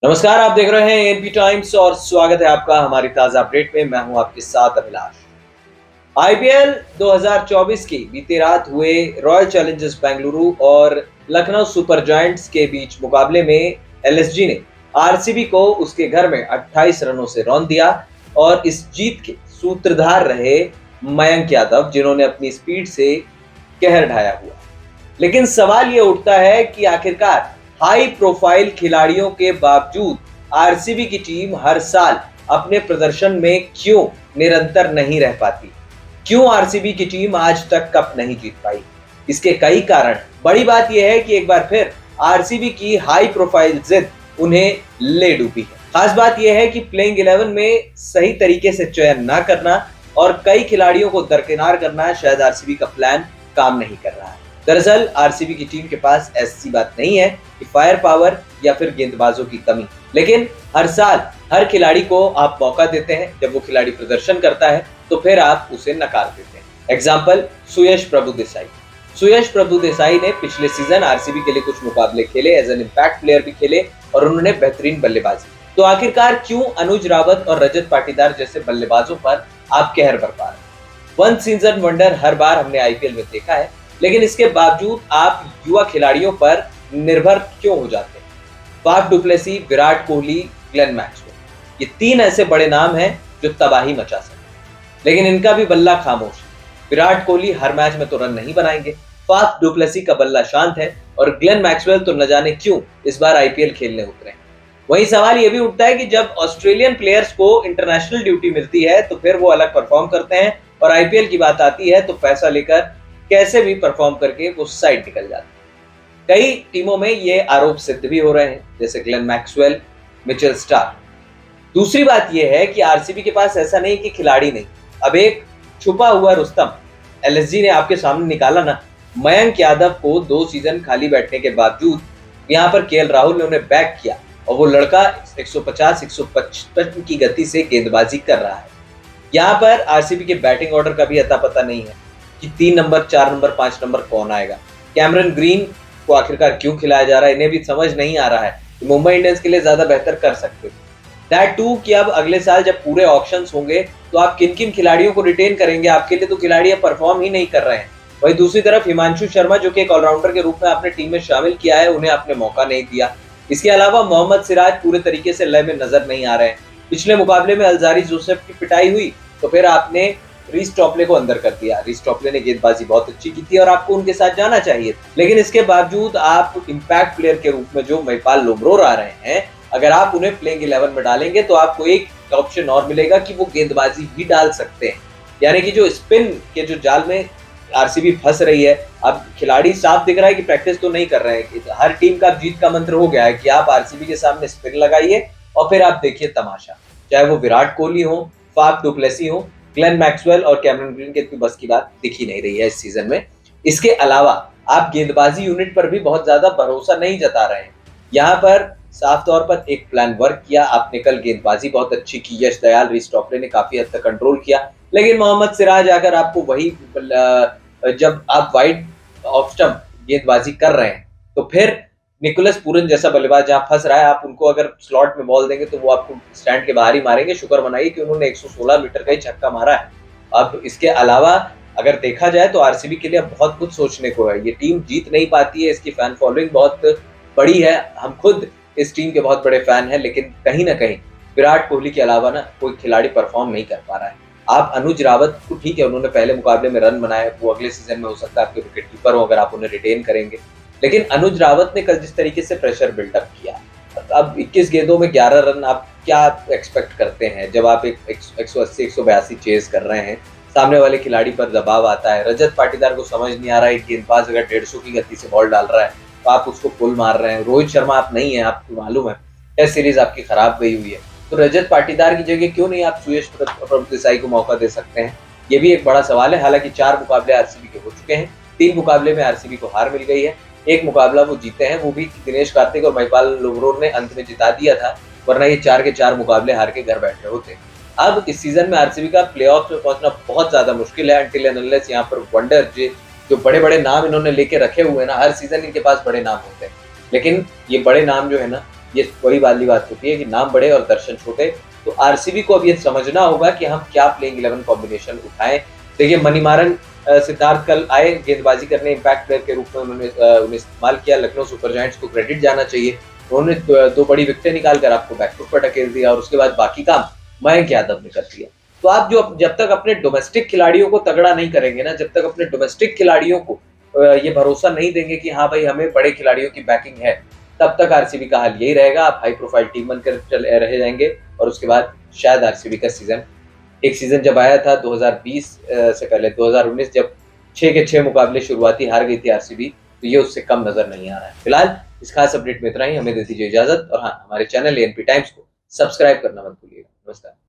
नमस्कार, आप देख रहे हैं एनपी टाइम्स और स्वागत है आपका हमारी ताजा अपडेट में। मैं हूं आपके साथ अभिलाष। आईपीएल 2024 की बीती रात हुए रॉयल चैलेंजर्स बेंगलुरु और लखनऊ सुपर जायंट्स के बीच मुकाबले में एलएसजी ने आरसीबी को उसके घर में 28 रनों से रौंद दिया और इस जीत के सूत्रधार रहे मयंक यादव, जिन्होंने अपनी स्पीड से कहर ढाया हुआ। लेकिन सवाल ये उठता है कि आखिरकार हाई प्रोफाइल खिलाड़ियों के बावजूद आरसीबी की टीम हर साल अपने प्रदर्शन में क्यों निरंतर नहीं रह पाती? क्यों आरसीबी की टीम आज तक कप नहीं जीत पाई? इसके कई कारण। बड़ी बात यह है कि एक बार फिर आरसीबी की हाई प्रोफाइल जिद उन्हें ले डूबी है। खास बात यह है कि प्लेइंग 11 में सही तरीके से चयन ना करना और कई खिलाड़ियों को दरकिनार करना शायद आरसीबी का प्लान काम नहीं कर रहा है। दरअसल आरसीबी की टीम के पास ऐसी बात नहीं है कि फायर पावर या फिर गेंदबाजों की कमी, लेकिन हर साल हर खिलाड़ी को आप मौका देते हैं। जब वो खिलाड़ी प्रदर्शन करता है तो फिर आप उसे नकार देते हैं। एग्जाम्पल सुयश प्रभुदेसाई। सुयश प्रभुदेसाई ने पिछले सीजन आरसीबी के लिए कुछ मुकाबले खेले, एज एन इम्पैक्ट प्लेयर भी खेले और उन्होंने बेहतरीन बल्लेबाजी। तो आखिरकार क्यों अनुज रावत और रजत पाटीदार जैसे बल्लेबाजों पर आप कहर बरपा रहे हैं? वन सीजन वंडर हर बार हमने आईपीएल में देखा है, लेकिन इसके बावजूद आप युवा खिलाड़ियों पर निर्भर क्यों हो जाते हैं? Faf du Plessis, Virat Kohli, Glenn Maxwell, ये तीन ऐसे बड़े नाम हैं जो तबाही मचा सकते हैं, लेकिन इनका भी बल्ला खामोश है। विराट कोहली हर मैच में तो रन नहीं बनाएंगे, फाफ डु प्लेसी का बल्ला शांत है और ग्लेन मैक्सवेल तो न जाने क्यों इस बार आईपीएल खेलने उतरे हैं। वहीं सवाल यह भी उठता है कि जब ऑस्ट्रेलियन प्लेयर्स को इंटरनेशनल ड्यूटी मिलती है तो फिर वो अलग परफॉर्म करते हैं और आईपीएल की बात आती है तो पैसा लेकर कैसे भी परफॉर्म करके वो साइड निकल जाते हैं। कई टीमों में ये आरोप सिद्ध भी हो रहे हैं, जैसे ग्लेन मैक्सवेल, मिचेल स्टार्क। दूसरी बात यह है कि आरसीबी के पास ऐसा नहीं कि खिलाड़ी नहीं, अब एक छुपा हुआ रुस्तम एलएसजी ने आपके सामने निकाला ना। मयंक यादव को 2 सीजन खाली बैठने के बावजूद यहाँ पर केएल राहुल ने उन्हें बैक किया और वो लड़का 150-155 की गति से गेंदबाजी कर रहा है। यहाँ पर आरसीबी के बैटिंग ऑर्डर का भी अता पता नहीं है कि 3 नंबर, 4 नंबर, 5 नंबर कौन आएगा। कैमरन ग्रीन को आखिरकार क्यों खिलाया जा रहा है, इन्हें भी समझ नहीं आ रहा है कि मुंबई इंडियंस के लिए ज्यादा बेहतर कर सकते थे। दैट टू कि अब अगले साल जब पूरे ऑक्शंस होंगे तो आप किन किन खिलाड़ियों को रिटेन करेंगे? आपके लिए तो खिलाड़ी अब परफॉर्म ही नहीं कर रहे हैं। वहीं दूसरी तरफ हिमांशु शर्मा, जो कि एक ऑलराउंडर के रूप में आपने टीम में शामिल किया है, उन्हें आपने मौका नहीं दिया। इसके अलावा मोहम्मद सिराज पूरे तरीके से लय में नजर नहीं आ रहे हैं। पिछले मुकाबले में अल्जारी जोसेफ की पिटाई हुई तो फिर आपने रीस टॉपले को अंदर कर दिया। रीस टॉपले ने गेंदबाजी बहुत अच्छी की थी और आपको उनके साथ जाना चाहिए, लेकिन इसके बावजूद आप इम्पैक्ट प्लेयर के रूप में जो महिपाल लोमरोर आ रहे हैं, अगर आप उन्हें प्लेइंग 11 में डालेंगे तो आपको एक ऑप्शन और मिलेगा कि वो गेंदबाजी भी डाल सकते हैं। यानी कि जो स्पिन के जो जाल में आरसीबी फंस रही है, अब खिलाड़ी साफ दिख रहा है कि प्रैक्टिस तो नहीं कर रहे हैं। हर टीम का जीत का मंत्र हो गया है कि आप आरसीबी के सामने स्पिन लगाइए और फिर आप देखिए तमाशा। चाहे वो विराट कोहली हो, फाफ डु प्लेसी हो, ग्लेन मैक्सवेल और कैमरन ग्रीन के इतनी बस की बात दिख ही नहीं रही है इस सीजन में। इसके अलावा आप गेंदबाजी यूनिट पर भी बहुत ज्यादा भरोसा नहीं जता रहे हैं। यहाँ पर साफ तौर पर एक प्लान वर्क किया, आपने कल गेंदबाजी बहुत अच्छी की, यश दयाल, रीस टॉपले ने काफी हद तक कंट्रोल किया, लेकिन मोहम्मद सिराज आकर आपको वही जब आप वाइड ऑफ स्टंप गेंदबाजी कर रहे हैं तो फिर निकोलस पूरन जैसा बल्लेबाज जहां फंस रहा है, आप उनको अगर स्लॉट में बॉल देंगे तो वो आपको स्टैंड के बाहर ही मारेंगे। शुक्र मनाइए कि उन्होंने 116 मीटर का ही छक्का मारा है। अब इसके अलावा अगर देखा जाए तो आरसीबी के लिए बहुत कुछ सोचने को है। ये टीम जीत नहीं पाती है, इसकी फैन फॉलोइंग बहुत बड़ी है, हम खुद इस टीम के बहुत बड़े फैन हैं, लेकिन कहीं ना कहीं विराट कोहली के अलावा ना कोई खिलाड़ी परफॉर्म नहीं कर पा रहा है। आप अनुज रावत को, ठीक है उन्होंने पहले मुकाबले में रन बनाए, वो अगले सीजन में हो सकता है आपके विकेट कीपर हो अगर आप उन्हें रिटेन करेंगे, लेकिन अनुज रावत ने कल जिस तरीके से प्रेशर बिल्डअप किया, अब 21 गेंदों में 11 रन, आप क्या एक्सपेक्ट करते हैं जब आप एक 180-182 चेज कर रहे हैं? सामने वाले खिलाड़ी पर दबाव आता है। रजत पाटीदार को समझ नहीं आ रहा है, गेंदबाज अगर 150 की गति से बॉल डाल रहा है तो आप उसको पुल मार रहे हैं। रोहित शर्मा आप नहीं है, आपको मालूम है टेस्ट सीरीज आपकी खराब गई हुई है, तो रजत पाटीदार की जगह क्यों नहीं आप सुयश प्रभुदेसाई को मौका दे सकते हैं? ये भी एक बड़ा सवाल है। हालांकि 4 मुकाबले आरसीबी के हो चुके हैं, 3 मुकाबले में आरसीबी को हार मिल गई है, एक मुकाबला वो जीते हैं, वो भी दिनेश कार्तिक और महिपाल लोमरोर ने अंत में जिता दिया था, वरना ये 4 के 4 मुकाबले हार के घर बैठे होते। अब इस सीजन में आरसीबी का प्लेऑफ्स में पहुंचना बहुत ज्यादा मुश्किल है, अनटिल एंड अनलेस यहाँ पर वंडर जो बड़े बड़े नाम इन्होंने लेके रखे हुए हैं ना, हर सीजन इनके पास बड़े नाम होते हैं, लेकिन ये बड़े नाम जो है ना ये वही वाली बात होती है कि नाम बड़े और दर्शन छोटे। तो आरसीबी को अब ये समझना होगा कि हम क्या प्लेइंग 11 कॉम्बिनेशन उठाएं। देखिए मणिमारन सिद्धार्थ कल आए गेंदबाजी करने, इम्पैक्ट प्लेयर के रूप में उन्होंने उन्हें इस्तेमाल किया। लखनऊ सुपर जायंट्स को क्रेडिट जाना चाहिए, उन्होंने दो बड़ी विकेटें निकाल कर आपको बैकफुट पर ढकेल दिया और उसके बाद बाकी काम मयंक यादव ने कर दिया। तो आप जब तक अपने डोमेस्टिक खिलाड़ियों को तगड़ा नहीं करेंगे ना, जब तक अपने डोमेस्टिक खिलाड़ियों को ये भरोसा नहीं देंगे कि हाँ भाई हमें बड़े खिलाड़ियों की बैकिंग है, तब तक आरसीबी का हाल यही रहेगा। आप हाई प्रोफाइल टीम बनकर चले रह जाएंगे और उसके बाद शायद आरसीबी का सीजन, एक सीजन जब आया था 2020 से पहले 2019, जब 6 के 6 मुकाबले शुरुआती हार गई थी आरसीबी, तो ये उससे कम नजर नहीं आ रहा है। फिलहाल इस खास अपडेट में इतना ही, हमें दे दीजिए इजाजत और हाँ, हमारे चैनल एएनपी टाइम्स को सब्सक्राइब करना मत भूलिएगा। नमस्कार।